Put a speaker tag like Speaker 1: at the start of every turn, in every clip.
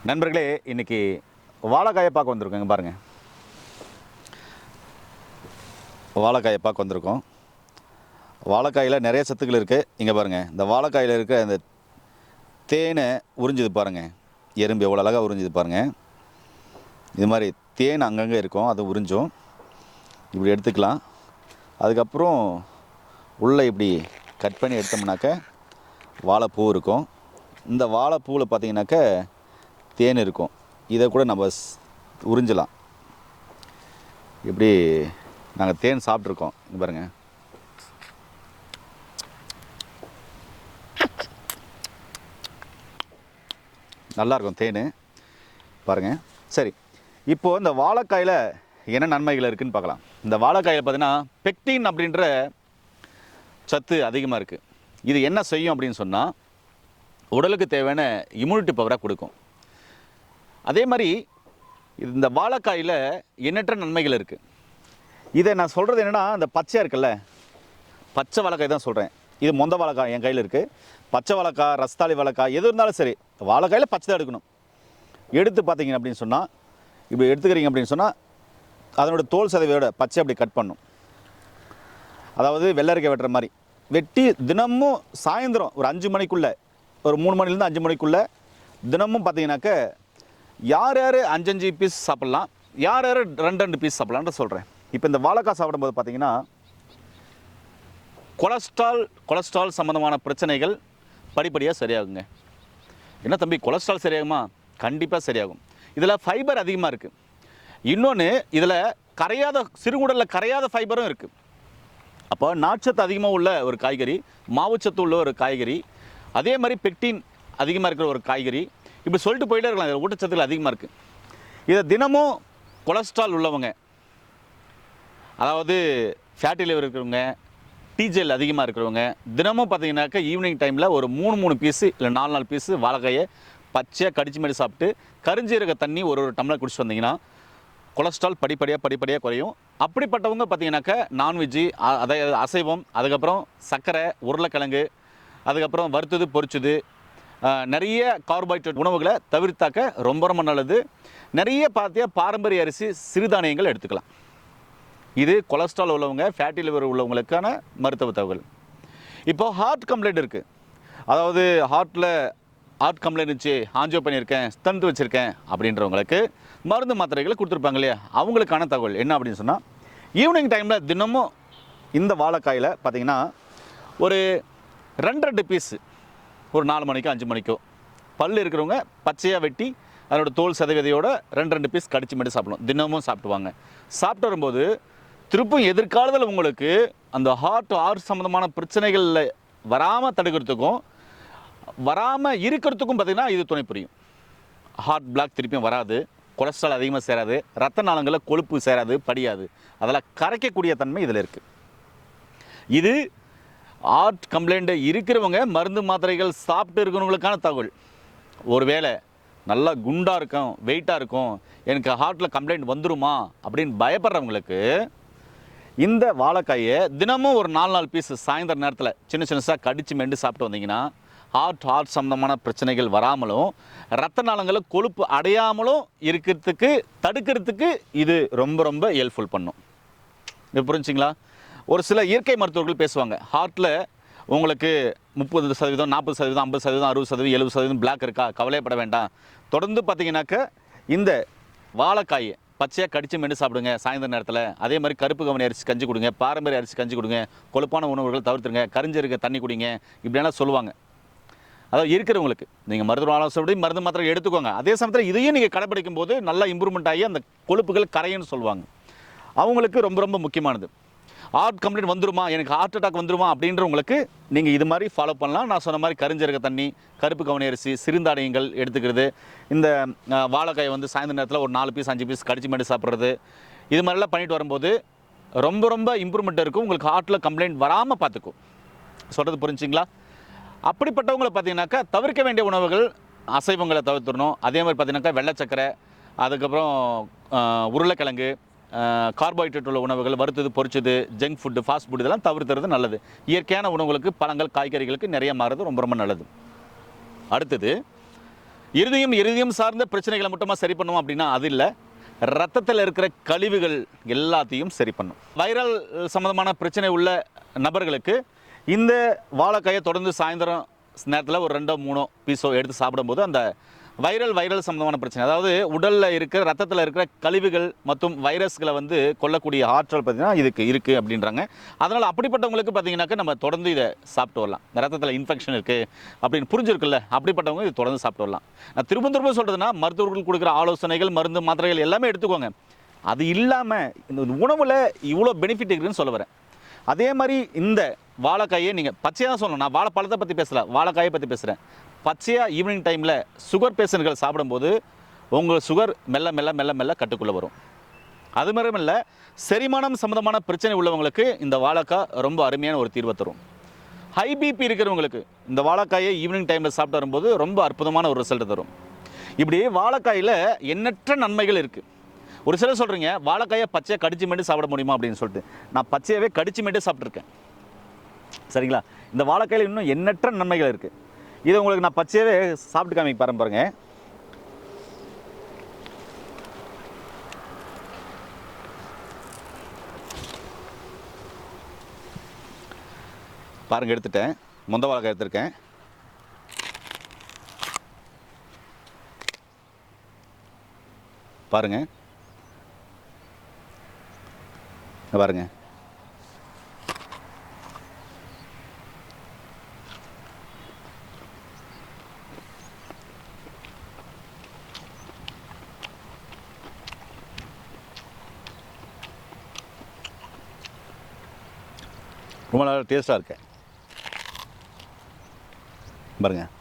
Speaker 1: நண்பர்களே, இன்றைக்கி வாழைக்காயை பார்க்க வந்திருக்கோங்க. பாருங்கள், வாழைக்காயை பார்க்க வந்திருக்கோம். வாழைக்காயில் நிறைய சத்துக்கள் இருக்குது. இங்கே பாருங்கள், இந்த வாழைக்காயில் இருக்க அந்த தேனை உறிஞ்சுது பாருங்கள். எறும்பு எவ்வளோ அழகாக உறிஞ்சுது பாருங்கள். இது மாதிரி தேன் அங்கங்கே இருக்கும், அதை உறிஞ்சும். இப்படி எடுத்துக்கலாம். அதுக்கப்புறம் உள்ளே இப்படி கட் பண்ணி எடுத்தோம்னாக்க வாழைப்பூ இருக்கும். இந்த வாழைப்பூவில் பார்த்திங்கனாக்க தேன் இருக்கும். இதை கூட நம்ம உறிஞ்சலாம். இப்படி நாங்கள் தேன் சாப்பிட்ருக்கோம். இங்கே பாருங்கள், நல்லாயிருக்கும் தேன் பாருங்கள். சரி, இப்போது இந்த வாழைக்காயில் என்ன நன்மைகள் இருக்குதுன்னு பார்க்கலாம். இந்த வாழைக்காயில் பார்த்திங்கன்னா பெக்டின் அப்படின்ற சத்து அதிகமாக இருக்குது. இது என்ன செய்யும் அப்படின்னு சொன்னால் உடலுக்கு தேவையான இம்யூனிட்டி பவராக கொடுக்கும். அதே மாதிரி இந்த வாழைக்காயில் எண்ணற்ற நன்மைகள் இருக்குது. இதை நான் சொல்கிறது என்னென்னா, இந்த பச்சையாக இருக்குல்ல, பச்சை வாழைக்காய் தான் சொல்கிறேன். இது மொந்த வாழைக்காய் என் கையில் இருக்குது. பச்சை வாழைக்காய், ரஸ்தாளி வாழைக்காய் எது இருந்தாலும் சரி, வாழைக்காயில் பச்சை தான் எடுக்கணும். எடுத்து பார்த்தீங்க அப்படின்னு சொன்னால், இப்படி எடுத்துக்கிறீங்க அப்படின்னு சொன்னால் அதனோட தோல் சதவியோட பச்சை அப்படி கட் பண்ணும். அதாவது வெள்ளரிக்காய் வெட்டுற மாதிரி வெட்டி தினமும் சாயந்தரம் ஒரு 5 மணிக்குள்ளே, ஒரு 3 மணிலேருந்து 5 மணிக்குள்ளே தினமும் பார்த்தீங்கன்னாக்க யார் யார் 5 பீஸ் சாப்பிட்லாம், யார் யார் 2 பீஸ் சாப்பிட்லான்னு சொல்கிறேன். இப்போ இந்த வாழைக்காய் சாப்பிடும்போது பார்த்தீங்கன்னா கொலஸ்ட்ரால் சம்மந்தமான பிரச்சனைகள் படிப்படியாக சரியாகுங்க. என்ன தம்பி, கொலஸ்ட்ரால் சரியாகுமா? கண்டிப்பாக சரியாகும். இதில் ஃபைபர் அதிகமாக இருக்குது. இன்னொன்று, இதில் சிறுகுடலில் கரையாத ஃபைபரும் இருக்குது. அப்போ நார்ச்சத்து அதிகமாக உள்ள ஒரு காய்கறி, மாவுச்சத்து உள்ள ஒரு காய்கறி, அதே மாதிரி பெக்டின் அதிகமாக இருக்கிற ஒரு காய்கறி, இப்படி சொல்லிட்டு போயிட்டே இருக்கலாம். இதில் ஊட்டச்சத்துக்கள் அதிகமாக இருக்குது. இதை தினமும் கொலஸ்ட்ரால் உள்ளவங்க, அதாவது ஃபேட்டி லிவர் இருக்கிறவங்க, டிஜெல் அதிகமாக இருக்கிறவங்க தினமும் பார்த்தீங்கன்னாக்கா ஈவினிங் டைமில் ஒரு 3 பீஸு இல்லை 4 பீஸு வாழைக்காயை பச்சையாக கடிச்சு மாதிரி சாப்பிட்டு கருஞ்சீரக தண்ணி ஒரு டம்ளர் குடிச்சு வந்தீங்கன்னா கொலஸ்ட்ரால் படிப்படியாக குறையும். அப்படிப்பட்டவங்க பார்த்தீங்கன்னாக்கா நான்வெஜ்ஜு, அதாவது அசைவம், அதுக்கப்புறம் சர்க்கரை, உருளைக்கிழங்கு, அதுக்கப்புறம் வறுத்தது பொரிச்சது, நிறைய கார்போஹைட்ரேட் உணவுகளை தவிர்த்தாக்க ரொம்ப ரொம்ப நல்லது. நிறைய பாரம்பரிய அரிசி, சிறுதானியங்கள் எடுத்துக்கலாம். இது கொலஸ்ட்ரால் உள்ளவங்க, ஃபேட்டி லிவர் உள்ளவங்களுக்கான மருத்துவ தகவல். இப்போது ஹார்ட் கம்ப்ளைண்ட் இருக்குது. அதாவது ஹார்ட் கம்ப்ளைண்ட் இருந்துச்சு, ஆஞ்சியோ பண்ணியிருக்கேன், ஸ்டண்ட் வச்சுருக்கேன் அப்படின்றவங்களுக்கு மருந்து மாத்திரைகளை கொடுத்துருப்பாங்க இல்லையா, அவங்களுக்கான தகவல் என்ன அப்படின்னு சொன்னால், ஈவினிங் டைமில் தினமும் இந்த வாழைக்காயில் பார்த்திங்கன்னா ஒரு 2 பீஸு, ஒரு 4 மணிக்கோ 5 மணிக்கோ பல் இருக்கிறவங்க பச்சையாக வெட்டி அதனோட தோல் சதவீதையோட 2 பீஸ் கடிச்சு மட்டும் சாப்பிடணும். தினமும் சாப்பிடுவாங்க. சாப்பிட்டு வரும்போது திருப்பும் எதிர்காலத்தில் உங்களுக்கு அந்த ஹார்ட் சம்மந்தமான பிரச்சனைகளில் வராமல் தடுக்கிறதுக்கும் வராமல் இருக்கிறதுக்கும் பார்த்திங்கன்னா இது துணை புரியும். ஹார்ட் பிளாக் திருப்பியும் வராது, கொலஸ்ட்ரால் அதிகமாக சேராது, ரத்த நாளங்களில் கொழுப்பு சேராது, படியாது, அதெல்லாம் கரைக்கக்கூடிய தன்மை இதில் இருக்குது. இது ஹார்ட் கம்ப்ளைண்ட்டு இருக்கிறவங்க மருந்து மாத்திரைகள் சாப்பிட்டு இருக்கிறவங்களுக்கான தகவல். ஒருவேளை நல்லா குண்டாக இருக்கும், வெயிட்டாக இருக்கும், எனக்கு ஹார்ட்டில் கம்ப்ளைண்ட் வந்துருமா அப்படின்னு பயப்படுறவங்களுக்கு இந்த வாழைக்காயை தினமும் ஒரு 4 பீஸு சாயந்தர நேரத்தில் சின்னசாக கடிச்சு மெண்டு சாப்பிட்டு வந்தீங்கன்னா ஹார்ட் சம்மந்தமான பிரச்சனைகள் வராமலும் ரத்த நாளங்களில் கொழுப்பு அடையாமலும் இருக்கிறதுக்கு தடுக்கிறதுக்கு இது ரொம்ப ரொம்ப ஹெல்ப்ஃபுல் பண்ணும். இது புரிஞ்சுங்களா? ஒரு சில இயற்கை மருத்துவர்கள் பேசுவாங்க, ஹார்ட்டில் உங்களுக்கு 30%, 40%, 50%, 60%, 70% பிளாக் இருக்கா, கவலைப்பட வேண்டாம். தொடர்ந்து பார்த்தீங்கன்னாக்க இந்த வாழைக்காய் பச்சையாக கடிச்சு மென்று சாப்பிடுங்க சாயந்தர நேரத்தில். அதே மாதிரி கருப்பு கவனி அரிசி கஞ்சி கொடுங்க, பாரம்பரிய அரிசி கஞ்சி கொடுங்க, கொழுப்பான உணவுகள் தவிர்த்துருங்க, கரிஞ்சீரக தண்ணி குடிங்க, இப்படியெல்லாம் சொல்லுவாங்க. அதாவது இருக்கிறவங்களுக்கு நீங்கள் மருத்துவ ஆலோசனை மருந்து மாத்திரை எடுத்துக்கோங்க. அதே சமயத்தில் இதையும் நீங்கள் கடைப்பிடிக்கும் போது நல்லா இம்ப்ரூவ்மெண்ட் ஆகி அந்த கொழுப்புகள் கரையுன்னு சொல்லுவாங்க. அவங்களுக்கு ரொம்ப ரொம்ப முக்கியமானது. ஹார்ட் கம்ப்ளைண்ட் வந்துருமா, எனக்கு ஹார்ட் அட்டாக் வந்துருமா அப்படின்றவங்களுக்கு நீங்கள் இது மாதிரி ஃபாலோ பண்ணலாம். நான் சொன்ன மாதிரி கரிஞ்சீரக தண்ணி, கருப்பு கவனி அரிசி, சிறுதானியங்கள் எடுத்துக்கிறது, இந்த வாழைக்காயை சாயந்தர நேரத்தில் ஒரு 4 பீஸ் 5 பீஸ் கடிச்சு மட்டும் சாப்பிட்றது, இது மாதிரிலாம் பண்ணிட்டு வரும்போது ரொம்ப ரொம்ப இம்ப்ரூவ்மெண்ட் இருக்கும். உங்களுக்கு ஹார்ட்டில் கம்ப்ளைண்ட் வராமல் பார்த்துக்கும். சொல்கிறது புரிஞ்சுங்களா? அப்படிப்பட்டவங்களை பார்த்தீங்கன்னாக்கா தவிர்க்க வேண்டிய உணவுகள் அசைவங்களை தவிர்த்துடணும். அதே மாதிரி பார்த்தீங்கன்னாக்கா வெள்ளைச்சக்கரை, அதுக்கப்புறம் உருளைக்கிழங்கு, கார்போஹைட்ரேட் உள்ள உணவுகள், வறுத்தது பொரிச்சது, ஜங்க் ஃபுட்டு, ஃபாஸ்ட் ஃபுட் இதெல்லாம் தவிர்த்துறது நல்லது. இயற்கையான உணவுகளுக்கு, பழங்கள், காய்கறிகளுக்கு நிறைய மாறுறது ரொம்ப ரொம்ப நல்லது. அடுத்தது, இருதயம் சார்ந்த பிரச்சனைகளை மட்டுமா சரி பண்ணுவோம் அப்படின்னா அது இல்லை, ரத்தத்தில் இருக்கிற கழிவுகள் எல்லாத்தையும் சரி பண்ணும். வைரல் சம்மந்தமான பிரச்சனை உள்ள நபர்களுக்கு இந்த வாழைக்காயை தொடர்ந்து சாயந்தரம் நேரத்தில் ஒரு 2-3 பீஸோ எடுத்து சாப்பிடும்போது அந்த வைரல் சம்மந்தமான பிரச்சனை, அதாவது உடலில் இருக்கிற ரத்தத்தில் இருக்கிற கழிவுகள் மற்றும் வைரஸ்களை வந்து கொல்லக்கூடிய ஆற்றல் பார்த்திங்கன்னா இதுக்கு இருக்குது அப்படின்றாங்க. அதனால் அப்படிப்பட்டவங்களுக்கு பார்த்திங்கனாக்கா நம்ம தொடர்ந்து இதை சாப்பிட்டு வரலாம். ரத்தத்தில் இன்ஃபெக்ஷன் இருக்குது அப்படின்னு புரிஞ்சிருக்குல்ல, அப்படிப்பட்டவங்க இது தொடர்ந்து சாப்பிட்டு வரலாம். நான் திரும்ப சொல்கிறதுனா, மருத்துவர்கள் கொடுக்குற ஆலோசனைகள், மருந்து மாத்திரைகள் எல்லாமே எடுத்துக்கோங்க. அது இல்லாமல் இந்த உணவில் இவ்வளோ பெனிஃபிட் இருக்குதுன்னு சொல்ல வரேன். அதே மாதிரி இந்த வாழைக்காயை நீங்கள் பச்சையாக தான் சொல்லணும். நான் வாழைப்பழத்தை பற்றி பேசலை, வாழைக்காயை பற்றி பேசுகிறேன். பச்சையாக ஈவினிங் டைமில் சுகர் பேஷண்ட்கள் சாப்பிடும்போது உங்கள் சுகர் மெல்ல மெல்ல மெல்ல மெல்ல கட்டுக்குள்ளே வரும். அது மாதிரி இல்லை, செரிமானம் சம்மந்தமான பிரச்சனை உள்ளவங்களுக்கு இந்த வாழைக்காய் ரொம்ப அருமையான ஒரு தீர்வை தரும். ஹை பிபி இருக்கிறவங்களுக்கு இந்த வாழைக்காயை ஈவினிங் டைமில் சாப்பிட்டு வரும்போது ரொம்ப அற்புதமான ஒரு ரிசல்ட் தரும். இப்படி வாழைக்காயில் எண்ணற்ற நன்மைகள் இருக்குது. ஒரு சிலர் சொல்கிறீங்க வாழைக்காயை பச்சையாக கடிச்சு மேட்டு சாப்பிட முடியுமா அப்படின்னு சொல்லிட்டு. நான் பச்சையாகவே கடிச்சு மேட்டு சாப்பிட்ருக்கேன். சரிங்களா? இந்த வாழைக்காயில் இன்னும் எண்ணற்ற நன்மைகள் இருக்குது. இதை உங்களுக்கு நான் பச்சையாகவே சாப்பிட்டு காமிக்க பாருங்க. பாருங்கள், எடுத்துட்டேன். மொந்த வாழைக்காய் எடுத்துருக்கேன். பாருங்கள் பாருங்கள், ரொம்ப நல்லா டேஸ்ட்டாக இருக்கு பாருங்கள்.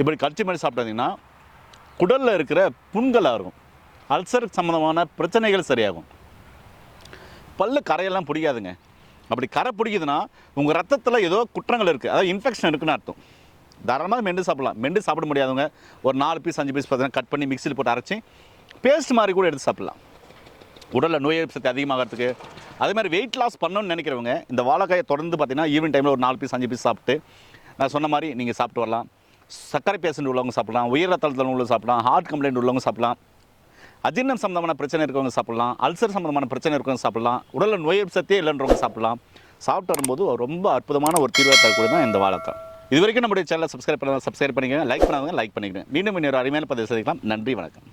Speaker 1: இப்படி கடிச்சு மாதிரி சாப்பிட்டீங்கன்னா குடலில் இருக்கிற புண்களாக இருக்கும், அல்சர் சம்மந்தமான பிரச்சனைகள் சரியாகும். பல்லு கரையெல்லாம் பிடிக்காதுங்க. அப்படி கரை பிடிக்குதுன்னா உங்கள் ரத்தத்தில் ஏதோ குற்றங்கள் இருக்குது, அதாவது இன்ஃபெக்ஷன் இருக்குன்னு அர்த்தம். தாராளமாக மெண்டு சாப்பிடலாம். மெண்டு சாப்பிட முடியாதவங்க ஒரு 4 பீஸ் 5 பீஸ் பார்த்தீங்கன்னா கட் பண்ணி மிக்சியில் போட்டு அரைச்சி பேஸ்ட் மாதிரி கூட எடுத்து சாப்பிட்லாம். உடலில் நோய் எதிர்ப்பு சக்தி அதிகமாகிறதுக்கு. அதே மாதிரி வெயிட் லாஸ் பண்ணணும்னு நினைக்கிறவங்க இந்த வாழைக்காயை தொடர்ந்து பார்த்தீங்கன்னா ஈவினிங் டைமில் ஒரு 4 பீஸ் 5 பீஸ் சாப்பிட்டு நான் சொன்ன மாதிரி நீங்கள் சாப்பிட்டு வரலாம். சர்க்கரை பேஷண்ட் உள்ளவங்க சாப்பிடலாம், உயர் ரத்த அழுத்தம் உள்ளவங்க சாப்பிடலாம், ஹார்ட் கம்ப்ளைண்ட் உள்ளவங்க சாப்பிடலாம், அஜீரணம் சம்மந்தமான பிரச்சனை இருக்கவங்க சாப்பிடலாம், அல்சர் சம்மந்தமான பிரச்சனை இருக்கவங்க சாப்பிடலாம், உடலில் நோய் எதிர்ப்பு சக்தியே இல்லைன்றவங்க சாப்பிடலாம். சாப்பிட்டு வரும்போது ரொம்ப அற்புதமான ஒரு தீர்வை தரக்கூடிய தான் இந்த வாழைக்காய். இது வரைக்கும் நம்முடைய சேனலை சப்ஸ்கிரைப் பண்ணிக்கோங்க, லைக் பண்ணாதவங்க லைக் பண்ணிக்கிறேன். மீண்டும் இன்னொரு அருமையான பதிவு சந்திக்கலாம். நன்றி, வணக்கம்.